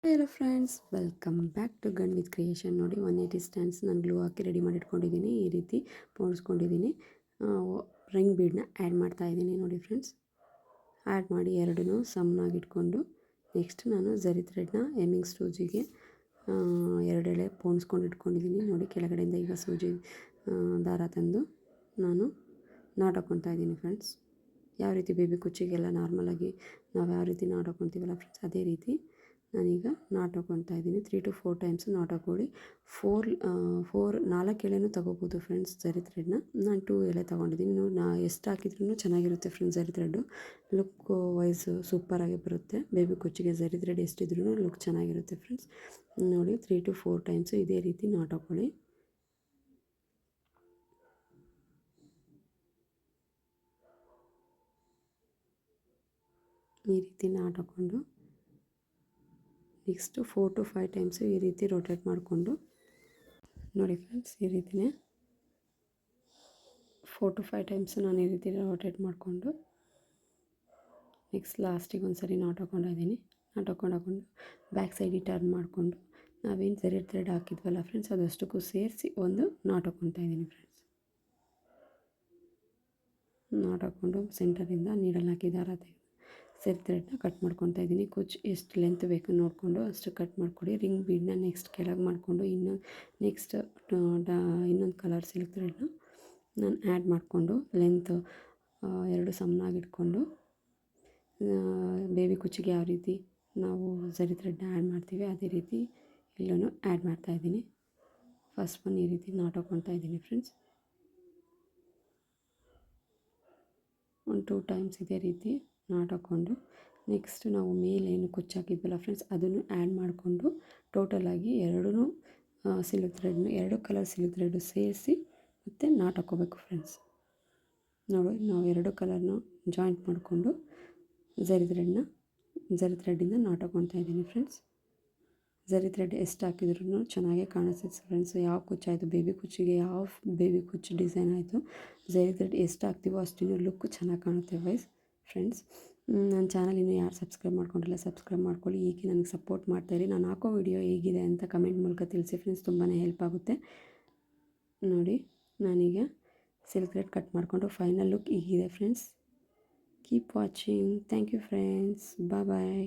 Hello friends, welcome back to gun with creation. ನೋಡಿ 180 stands ನಾನು glue ಹಾಕಿ ready ಮಾಡಿ ಇಟ್ಕೊಂಡಿದ್ದೀನಿ. ಈ ರೀತಿ ಪೋಣಿಸ್ಕೊಂಡಿದ್ದೀನಿ. ರಿಂಗ್ ಬೀಡನ್ನ ಆ್ಯಡ್ ಮಾಡ್ತಾ ಇದ್ದೀನಿ. ನೋಡಿ ಫ್ರೆಂಡ್ಸ್, ಆ್ಯಡ್ ಮಾಡಿ ಎರಡನ್ನೂ ಸಮನಾಗಿ ಇಟ್ಕೊಂಡು ನೆಕ್ಸ್ಟ್ ನಾನು ಝರಿ ಥ್ರೆಡ್ನ ಎಮ್ಮಿಂಗ್ ಸೂಜಿಗೆ ಎರಡೆಳೆ ಪೋಣಿಸ್ಕೊಂಡು ಇಟ್ಕೊಂಡಿದ್ದೀನಿ. ನೋಡಿ ಕೆಳಗಡೆಯಿಂದ ಈಗ ಸೂಜಿ ದಾರ ತಂದು ನಾನು ನಾಟ್ ಹಾಕ್ಕೊತಾ ಇದ್ದೀನಿ ಫ್ರೆಂಡ್ಸ್. ಯಾವ ರೀತಿ ಬೇಬಿ ಕುಚ್ಚಿಗೆಲ್ಲ ನಾರ್ಮಲಾಗಿ ನಾವು ಯಾವ ರೀತಿ ನಾಟ್ ಹಾಕ್ಕೊತೀವಲ್ಲ ಫ್ರೆಂಡ್ಸ್, ಅದೇ ರೀತಿ ನಾನೀಗ ನಾಟ್ ಹಾಕ್ಕೊತಾ ಇದ್ದೀನಿ. 3 to 4 ಟೈಮ್ಸ್ ನಾಟ್ ಹಾಕ್ಕೊಳ್ಳಿ. 4 ಎಳೆನೂ ತೊಗೋಬೋದು ಫ್ರೆಂಡ್ಸ್ ಝರಿ ಥ್ರೆಡ್ನ. ನಾನು 2 ಎಳೆ ತೊಗೊಂಡಿದ್ದೀನಿ. ಎಷ್ಟು ಹಾಕಿದ್ರೂ ಚೆನ್ನಾಗಿರುತ್ತೆ ಫ್ರೆಂಡ್ಸ್. ಝರಿ ಥ್ರೆಡ್ಡು ಲುಕ್ ವೈಸ್ ಸೂಪರಾಗಿ ಬರುತ್ತೆ. ಬೇಬಿ ಕುಚ್ಚಿಗೆ ಝರಿ ಥ್ರೆಡ್ ಎಷ್ಟಿದ್ರೂ ಲುಕ್ ಚೆನ್ನಾಗಿರುತ್ತೆ ಫ್ರೆಂಡ್ಸ್. ನೋಡಿ 3 to 4 ಟೈಮ್ಸು ಇದೇ ರೀತಿ ನಾಟ್ ಹಾಕ್ಕೊಳ್ಳಿ. ಈ ರೀತಿ ನಾಟ್ ಹಾಕ್ಕೊಂಡು ನೆಕ್ಸ್ಟು 4 to 5 ಟೈಮ್ಸು ಈ ರೀತಿ ರೊಟೇಟ್ ಮಾಡಿಕೊಂಡು ನೋಡಿ ಫ್ರೆಂಡ್ಸ್, ಈ ರೀತಿಯೇ 4 to 5 ಟೈಮ್ಸು ನಾನು ಈ ರೀತಿ ರೊಟೇಟ್ ಮಾಡಿಕೊಂಡು ನೆಕ್ಸ್ಟ್ ಲಾಸ್ಟಿಗೆ ಒಂದು ಸರಿ ನಾಟ್ ಹಾಕ್ಕೊಂಡಿದ್ದೀನಿ. ನಾಟ್ ಹಾಕ್ಕೊಂಡು ಬ್ಯಾಕ್ ಸೈಡಿಗೆ ಟರ್ನ್ ಮಾಡಿಕೊಂಡು ನಾವೇನು ಝರಿ ಥ್ರೆಡ್ ಹಾಕಿದ್ವಲ್ಲ ಫ್ರೆಂಡ್ಸ್, ಅದಷ್ಟಕ್ಕೂ ಸೇರಿಸಿ ಒಂದು ನಾಟ್ ಹಾಕ್ಕೊತಾ ಇದ್ದೀನಿ ಫ್ರೆಂಡ್ಸ್. ನಾಟ್ ಹಾಕ್ಕೊಂಡು ಸೆಂಟರಿಂದ ನೀಡಲ್ ಹಾಕಿ ದಾರ ತೆಗೆದು ಝರಿ ಥ್ರೆಡ್ನ ಕಟ್ ಮಾಡ್ಕೊತಾ ಇದ್ದೀನಿ. ಕುಚ್ಚು ಎಷ್ಟು ಲೆಂತ್ ಬೇಕು ನೋಡಿಕೊಂಡು ಅಷ್ಟು ಕಟ್ ಮಾಡಿಕೊಡಿ. ರಿಂಗ್ ಬೀಡನ್ನ ನೆಕ್ಸ್ಟ್ ಕೆಳಗೆ ಮಾಡಿಕೊಂಡು ಇನ್ನೊಂದು ಕಲರ್ ಸಿಲ್ಕ್ ಥ್ರೆಡ್ನ ನಾನು ಆ್ಯಡ್ ಮಾಡಿಕೊಂಡು ಲೆಂತ್ ಎರಡು ಸಮನಾಗಿ ಇಟ್ಕೊಂಡು ಬೇಬಿ ಕುಚ್ಚಿಗೆ ಯಾವ ರೀತಿ ನಾವು ಝರಿ ಥ್ರೆಡ್ನ ಆ್ಯಡ್ ಮಾಡ್ತೀವಿ ಅದೇ ರೀತಿ ಇಲ್ಲೂ ಆ್ಯಡ್ ಮಾಡ್ತಾಯಿದ್ದೀನಿ. ಫಸ್ಟ್ ಒನ್ ಈ ರೀತಿ ನಾಟ್ ಹಾಕ್ಕೊತಾ ಇದ್ದೀನಿ ಫ್ರೆಂಡ್ಸ್. ಒಂದು 2 ಟೈಮ್ಸ್ ಇದೇ ರೀತಿ ನಾಟ್ ಹಾಕ್ಕೊಂಡು ನೆಕ್ಸ್ಟ್ ನಾವು ಮೇಲೆ ಏನು ಕುಚ್ಚು ಹಾಕಿದ್ವಲ್ಲ ಫ್ರೆಂಡ್ಸ್, ಅದನ್ನು ಆ್ಯಡ್ ಮಾಡಿಕೊಂಡು ಟೋಟಲಾಗಿ ಎರಡೂ ಸಿಲ್ಕ್ ಥ್ರೆಡ್ನ 2 ಕಲರ್ ಸಿಲ್ಕ್ ಥ್ರೆಡ್ ಸೇರಿಸಿ ಮತ್ತು ನಾಟ್ ಹಾಕ್ಕೋಬೇಕು ಫ್ರೆಂಡ್ಸ್. ನೋಡಿ, ನಾವು 2 ಕಲರ್ನ ಜಾಯಿಂಟ್ ಮಾಡಿಕೊಂಡು ಝರಿ ಥ್ರೆಡ್ಡಿಂದ ನಾಟ್ ಹಾಕ್ಕೊತಾ ಇದ್ದೀನಿ ಫ್ರೆಂಡ್ಸ್. ಝರಿ ಥ್ರೆಡ್ ಎಷ್ಟು ಹಾಕಿದ್ರೂ ಚೆನ್ನಾಗೇ ಕಾಣಿಸುತ್ತೆ ಫ್ರೆಂಡ್ಸ್. ಯಾವ ಕುಚ್ಚಾಯಿತು ಬೇಬಿ ಕುಚ್ಚಿಗೆ, ಯಾವ ಬೇಬಿ ಕುಚ್ಚು ಡಿಸೈನ್ ಆಯಿತು, ಝರಿ ಥ್ರೆಡ್ ಎಷ್ಟು ಹಾಕ್ತೀವೋ ಅಷ್ಟು ಲುಕ್ ಚೆನ್ನಾಗಿ ಕಾಣುತ್ತೆ ವೈಸ್ ಫ್ರೆಂಡ್ಸ್. ನನ್ನ ಚಾನಲ್ ಇನ್ನೂ ಯಾರು ಸಬ್ಸ್ಕ್ರೈಬ್ ಮಾಡ್ಕೊಂಡಿಲ್ಲ ಸಬ್ಸ್ಕ್ರೈಬ್ ಮಾಡ್ಕೊಳ್ಳಿ. ಹೀಗೆ ನನಗೆ ಸಪೋರ್ಟ್ ಮಾಡ್ತಾಯಿರಿ. ನಾನು ಹಾಕೋ ವಿಡಿಯೋ ಹೇಗಿದೆ ಅಂತ ಕಮೆಂಟ್ ಮೂಲಕ ತಿಳಿಸಿ ಫ್ರೆಂಡ್ಸ್, ತುಂಬಾ ಹೆಲ್ಪ್ ಆಗುತ್ತೆ. ನೋಡಿ, ನಾನೀಗ ಸಿಲ್ಕ್ ಥ್ರೆಡ್ ಕಟ್ ಮಾಡಿಕೊಂಡು ಫೈನಲ್ ಲುಕ್ ಹೀಗಿದೆ friends. Keep watching. Thank you friends. Bye.